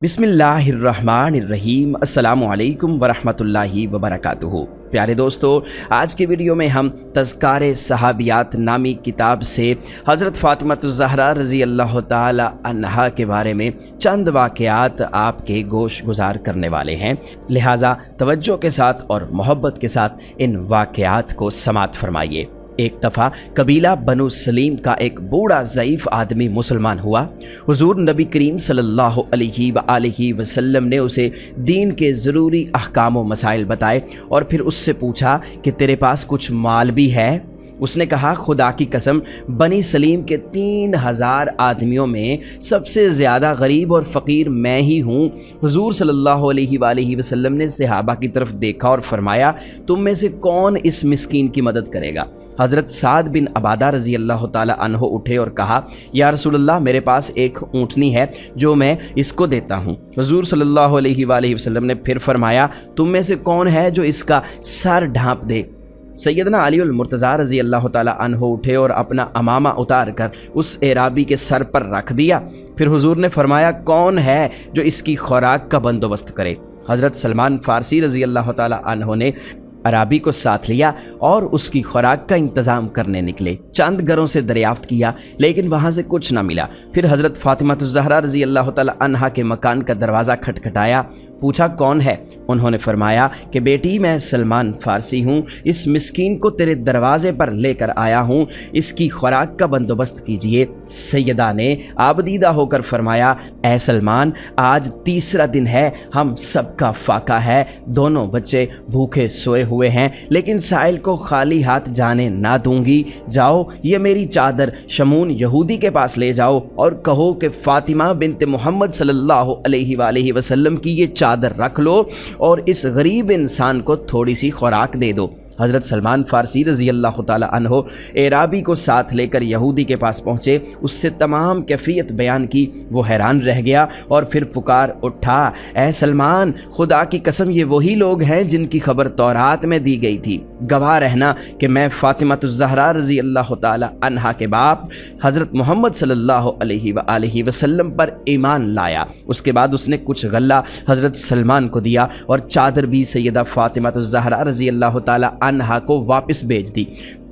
बिस्मिल्लाहिर्रहमानिर्रहीम अस्सलामु अलैकुम वरहमतुल्लाहि वबरकातुहू। प्यारे दोस्तों, आज की वीडियो में हम तज़कारे सहाबियात नामी किताब से हज़रत फ़ातिमतुज़ ज़हरा रज़ी अल्लाह ताला अन्हा के बारे में चंद वाक़यात आपके गोश गुजार करने वाले हैं। लिहाजा तवज्जो के साथ और मोहब्बत के साथ इन वाक़यात को समात फरमाइए। एक दफ़ा कबीला बनु सलीम का एक बूढ़ा ज़ईफ़ आदमी मुसलमान हुआ। हुज़ूर नबी करीम सल्लल्लाहु अलैहि वसल्लम ने उसे दीन के ज़रूरी अहकाम व मसाइल बताए और फिर उससे पूछा कि तेरे पास कुछ माल भी है। उसने कहा, खुदा की कसम, बनी सलीम के 3000 आदमियों में सबसे ज़्यादा गरीब और फ़कीर मैं ही हूँ। हुज़ूर सल्लल्लाहु अलैहि वसल्लम ने सहाबा की तरफ देखा और फरमाया, तुम में से कौन इस मिस्कीन की मदद करेगा। हज़रत साद बिन अबादा रज़ी अल्लाह ताला अन्हो उठे और कहा, या रसूलल्लाह, मेरे पास एक ऊँटनी है जो मैं इसको देता हूँ। हुज़ूर सल्लल्लाहु अलैहि वसल्लम ने फिर फरमाया, तुम में से कौन है जो इसका सर ढाँप दे। सैयदना अली उल मुर्तज़ा रज़ी अल्लाह ताला अन्हो उठे और अपना अमामा उतार कर उस एराबी के सर पर रख दिया। फिर हुज़ूर ने फरमाया, कौन है जो इसकी खुराक का बंदोबस्त करे। हज़रत सलमान फ़ारसी रज़ी अल्लाह ताला अन्हो ने अराबी को साथ लिया और उसकी खुराक का इंतज़ाम करने निकले। चंद घरों से दरियाफ्त किया लेकिन वहाँ से कुछ ना मिला। फिर हज़रत फ़ातिमतुज़ ज़हरा रज़ी अल्लाह ताला अन्हा के मकान का दरवाज़ा खटखटाया। पूछा, कौन है। उन्होंने फरमाया कि बेटी, मैं सलमान फ़ारसी हूँ, इस मिस्कीन को तेरे दरवाज़े पर लेकर आया हूँ, इसकी खुराक का बंदोबस्त कीजिए। सैयदा ने आबदीदा होकर फरमाया, ए सलमान, आज तीसरा दिन है, हम सबका फाका है, दोनों बच्चे भूखे सोए हुए हैं, लेकिन साइल को खाली हाथ जाने ना दूंगी। जाओ, ये मेरी चादर शमून यहूदी के पास ले जाओ और कहो कि फ़ातिमा बिनत मोहम्मद सल्लल्लाहु अलैहि वसल्लम की ये चादर रख लो और इस गरीब इंसान को थोड़ी सी खुराक दे दो। हज़रत सलमान फ़ारसी रज़ी अल्लाह ताला अन्हो एराबी को साथ लेकर यहूदी के पास पहुँचे। उससे तमाम कैफियत बयान की। वो हैरान रह गया और फिर पुकार उठा, ए सलमान, खुदा की कसम, ये वही लोग हैं जिनकी खबर तौरात में दी गई थी। गवाह रहना कि मैं फ़ातिमतुज़ ज़हरा रज़ी अल्लाह ताला अन्हा के बाप हज़रत मोहम्मद सल्लल्लाहु अलैहि वसल्लम पर ईमान लाया। उसके बाद उसने कुछ गल्ला हज़रत सलमान को दिया और चादर भी सैयदा फ़ातिमतुज़ ज़हरा रज़ी अल्लाह ताला अन्हा को वापस भेज दी।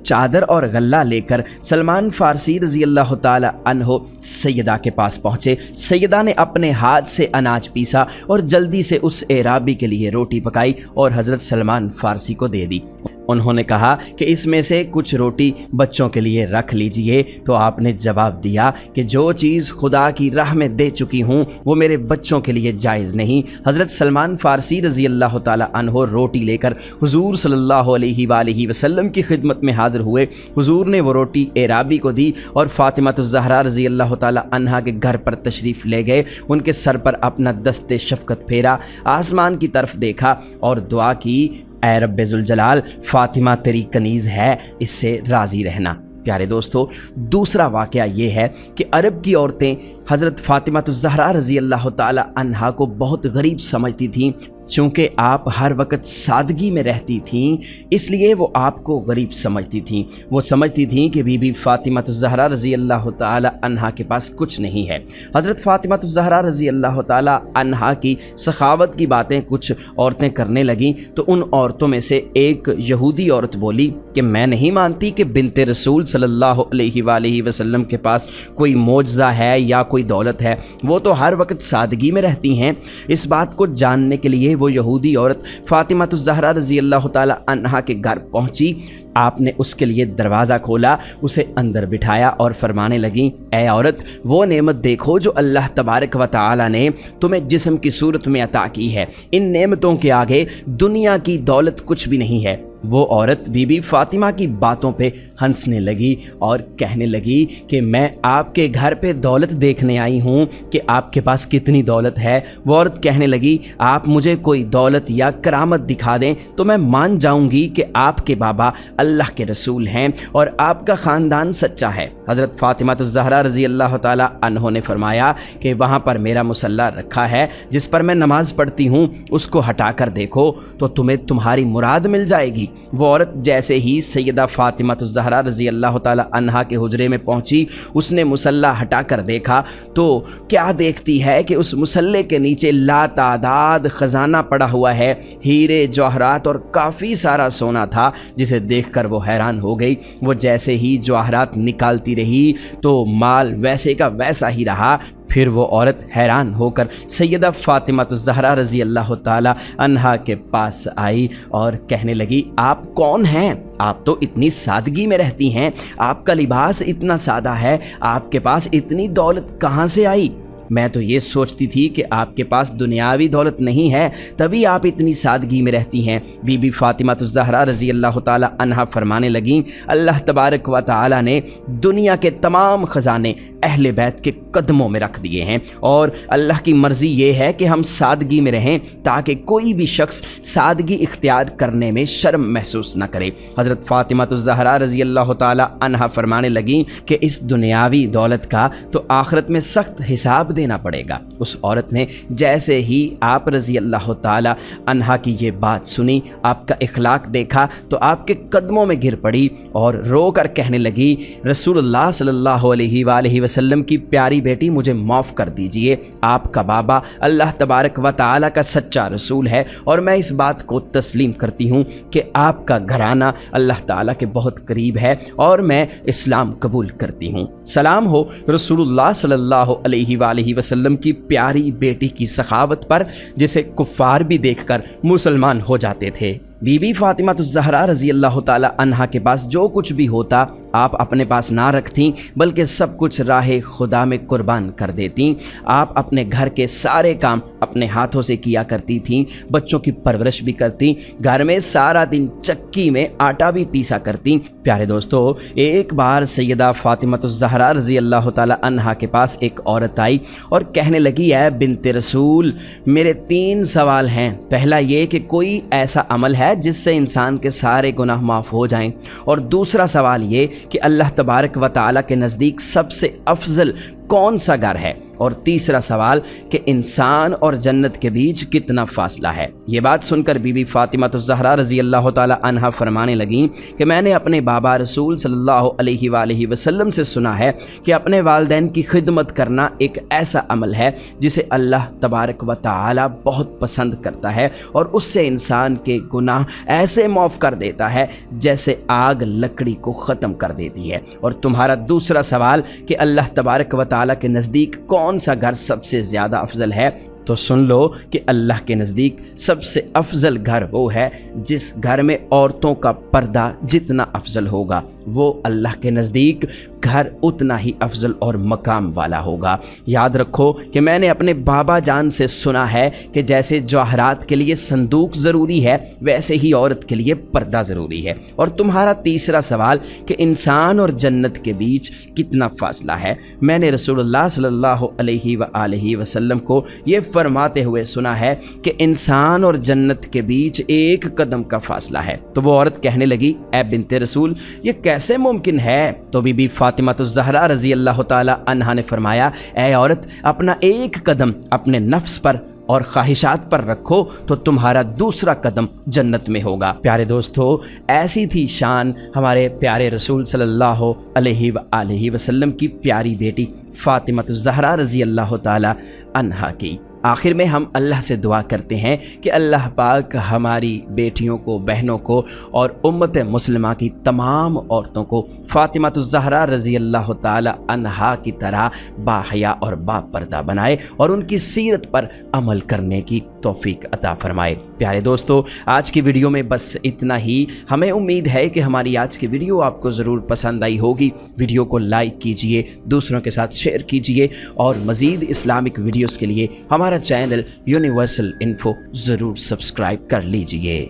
चादर और गल्ला लेकर सलमान फ़ारसी रज़ी अल्लाह ताला अन्हो सैयदा के पास पहुँचे। सैयदा ने अपने हाथ से अनाज पीसा और जल्दी से उस एराबी के लिए रोटी पकाई और हज़रत सलमान फ़ारसी को दे दी। उन्होंने कहा कि इसमें से कुछ रोटी बच्चों के लिए रख लीजिए। तो आपने जवाब दिया कि जो चीज़ खुदा की राह में दे चुकी हूँ वो मेरे बच्चों के लिए जायज़ नहीं। हज़रत सलमान फ़ारसी रज़ी अल्लाह ताला अन्हो रोटी लेकर हुज़ूर सल्लल्लाहु अलैहि वसल्लम की खिदमत में हाज़िर हुए। हुज़ूर ने वो रोटी एराबी को दी और फ़ातिमतुज़ ज़हरा रज़ी अल्लाह ताला अन्हा के घर पर तशरीफ़ ले गए। उनके सर पर अपना दस्ते शफ़क़त फेरा, आसमान की तरफ देखा और दुआ की, ऐ रब्बे ज़ुल जलाल, फ़ातिमा तेरी कनीज़ है, इससे राज़ी रहना। प्यारे दोस्तों, दूसरा वाक़या ये है कि अरब की औरतें हज़रत फ़ातिमतुज़ ज़हरा रज़ी अल्लाह ताला अन्हा को बहुत गरीब समझती थीं। चूँकि आप हर वक्त सादगी में रहती थीं, इसलिए वो आपको गरीब समझती थीं। वो समझती थीं कि बीबी फ़ातिमतुज़ ज़हरा रज़ी अल्लाह ताला अन्हा के पास कुछ नहीं है। हज़रत फ़ातिमतुज़ ज़हरा रज़ी अल्लाह ताला अन्हा की सखावत की बातें कुछ औरतें करने लगीं तो उन औरतों में से एक यहूदी औरत बोली कि मैं नहीं मानती कि बिनते रसूल सल्लल्लाहु अलैहि वसल्लम के पास कोई मोजज़ा है या कोई दौलत है, वो तो हर वक्त सादगी में रहती हैं। इस बात को जानने के लिए वो यहूदी औरत फ़ातिमतुज़ ज़हरा रज़ी अल्लाह ताला अन्हा के घर पहुंची। आपने उसके लिए दरवाज़ा खोला, उसे अंदर बिठाया और फरमाने लगी, ए औरत, वो नेमत देखो जो अल्लाह तबारक व तआला ने तुम्हें जिस्म की सूरत में अता की है। इन नेमतों के आगे दुनिया की दौलत कुछ भी नहीं है। वो औरत बीबी फ़ातिमा की बातों पे हंसने लगी और कहने लगी कि मैं आपके घर पे दौलत देखने आई हूँ कि आपके पास कितनी दौलत है। वो औरत कहने लगी, आप मुझे कोई दौलत या करामत दिखा दें तो मैं मान जाऊँगी कि आपके बाबा अल्लाह के रसूल हैं और आपका ख़ानदान सच्चा है। हज़रत फ़ातिमतुज़ ज़हरा रज़ी अल्लाह ताला अन्हो ने फरमाया कि वहाँ पर मेरा मुसल्ला रखा है जिस पर मैं नमाज़ पढ़ती हूँ, उसको हटा कर देखो तो तुम्हें तुम्हारी मुराद मिल जाएगी। وہ عورت جیسے ہی سیدہ فاطمہ الزہرا رضی اللہ تعالی عنہا کے حجرے میں پہنچی، اس نے مصلی ہٹا کر دیکھا تو کیا دیکھتی ہے کہ اس مصلی کے نیچے لاتعداد خزانہ پڑا ہوا ہے، ہیرے جواہرات اور کافی سارا سونا تھا، جسے دیکھ کر وہ حیران ہو گئی۔ وہ جیسے ہی جواہرات نکالتی رہی تو مال ویسے کا ویسا ہی رہا۔ پھر وہ عورت حیران ہو کر سیدہ فاطمہ الزہرا رضی اللہ تعالی عنہا کے پاس آئی اور کہنے لگی، آپ کون ہیں؟ آپ تو اتنی سادگی میں رہتی ہیں، آپ کا لباس اتنا سادہ ہے، آپ کے پاس اتنی دولت کہاں سے آئی؟ میں تو یہ سوچتی تھی کہ آپ کے پاس دنیاوی دولت نہیں ہے، تبھی آپ اتنی سادگی میں رہتی ہیں۔ بی بی فاطمہ الزہرا رضی اللہ تعالی عنہا فرمانے لگیں، اللہ تبارک و تعالی نے دنیا کے تمام خزانے اہل بیت کے قدموں میں رکھ دیے ہیں، اور اللہ کی مرضی یہ ہے کہ ہم سادگی میں رہیں تاکہ کوئی بھی شخص سادگی اختیار کرنے میں شرم محسوس نہ کرے۔ حضرت فاطمہ الزہرا رضی اللہ تعالی عنہا فرمانے لگیں کہ اس دنیاوی دولت کا تو آخرت میں سخت حساب دینا پڑے گا۔ اس عورت نے جیسے ہی آپ رضی اللہ تعالی عنہا کی یہ بات سنی، آپ کا اخلاق دیکھا تو آپ کے قدموں میں گر پڑی اور رو کر کہنے لگی، رسول اللہ صلی اللہ علیہ وآلہ وسلم کی پیاری بیٹی، مجھے معاف کر دیجئے، آپ کا بابا اللہ تبارک و تعالی کا سچا رسول ہے، اور میں اس بات کو تسلیم کرتی ہوں کہ آپ کا گھرانہ اللہ تعالی کے بہت قریب ہے، اور میں اسلام قبول کرتی ہوں۔ سلام ہو رسول اللہ صلی اللہ علیہ وآلہ وسلم کی پیاری بیٹی کی سخاوت پر، جسے کفار بھی دیکھ کر مسلمان ہو جاتے تھے۔ بی بی فاطمہ الزہرا رضی اللہ تعالی عنہا کے پاس جو کچھ بھی ہوتا آپ اپنے پاس نہ رکھتیں، بلکہ سب کچھ راہ خدا میں قربان کر دیتیں۔ آپ اپنے گھر کے سارے کام اپنے ہاتھوں سے کیا کرتی تھیں، بچوں کی پرورش بھی کرتیں، گھر میں سارا دن چکی میں آٹا بھی پیسا کرتیں۔ پیارے دوستو، ایک بار سیدہ فاطمہ الزہرا رضی اللہ تعالی عنہا کے پاس ایک عورت آئی اور کہنے لگی، اے بنت رسول، میرے 3 سوال ہیں۔ پہلا یہ کہ کوئی ایسا عمل ہے جس سے انسان کے سارے گناہ معاف ہو جائیں، اور دوسرا سوال یہ کہ اللہ تبارک و تعالی کے نزدیک سب سے افضل کون سا گھر ہے، اور تیسرا سوال کہ انسان اور جنت کے بیچ کتنا فاصلہ ہے۔ یہ بات سن کر بی بی فاطمہ الزہرا رضی اللہ تعالی عنہا فرمانے لگیں کہ میں نے اپنے بابا رسول صلی اللہ علیہ وآلہ وسلم سے سنا ہے کہ اپنے والدین کی خدمت کرنا ایک ایسا عمل ہے جسے اللہ تبارک و تعالی بہت پسند کرتا ہے، اور اس سے انسان کے گناہ ایسے معاف کر دیتا ہے جیسے آگ لکڑی کو ختم کر دیتی ہے۔ اور تمہارا دوسرا سوال کہ اللہ تبارک و تعالی کے نزدیک کون سا گھر سب سے زیادہ افضل ہے، تو سن لو کہ اللہ کے نزدیک سب سے افضل گھر وہ ہے جس گھر میں عورتوں کا پردہ جتنا افضل ہوگا، وہ اللہ کے نزدیک گھر اتنا ہی افضل اور مقام والا ہوگا۔ یاد رکھو کہ میں نے اپنے بابا جان سے سنا ہے کہ جیسے جواہرات کے لیے صندوق ضروری ہے، ویسے ہی عورت کے لیے پردہ ضروری ہے۔ اور تمہارا تیسرا سوال کہ انسان اور جنت کے بیچ کتنا فاصلہ ہے، میں نے رسول اللہ صلی اللہ علیہ وآلہ وسلم کو یہ فرماتے ہوئے سنا ہے کہ انسان اور جنت کے بیچ 1 قدم کا فاصلہ ہے۔ تو وہ عورت کہنے لگی، اے بنت رسول، یہ کیسے ممکن ہے؟ تو بی بی فاطمہ الزہرا رضی اللہ تعالی عنہا نے فرمایا، اے عورت، اپنا 1 قدم اپنے نفس پر اور خواہشات پر رکھو تو تمہارا دوسرا قدم جنت میں ہوگا۔ پیارے دوستو، ایسی تھی شان ہمارے پیارے رسول صلی اللہ علیہ وآلہ وسلم کی پیاری بیٹی فاطمہ الزہرا رضی اللہ تعالی عنہا کی۔ آخر میں ہم اللہ سے دعا کرتے ہیں کہ اللہ پاک ہماری بیٹیوں کو، بہنوں کو اور امت مسلمہ کی تمام عورتوں کو فاطمہ الزہرا رضی اللہ تعالی عنہا کی طرح باحیا اور با پردہ بنائے، اور ان کی سیرت پر عمل کرنے کی توفیق عطا فرمائے۔ پیارے دوستو، آج کی ویڈیو میں بس اتنا ہی۔ ہمیں امید ہے کہ ہماری آج کی ویڈیو آپ کو ضرور پسند آئی ہوگی۔ ویڈیو کو لائک کیجئے، دوسروں کے ساتھ شیئر کیجئے، اور مزید اسلامک ویڈیوز کے لیے ہمارا چینل یونیورسل انفو ضرور سبسکرائب کر لیجئے۔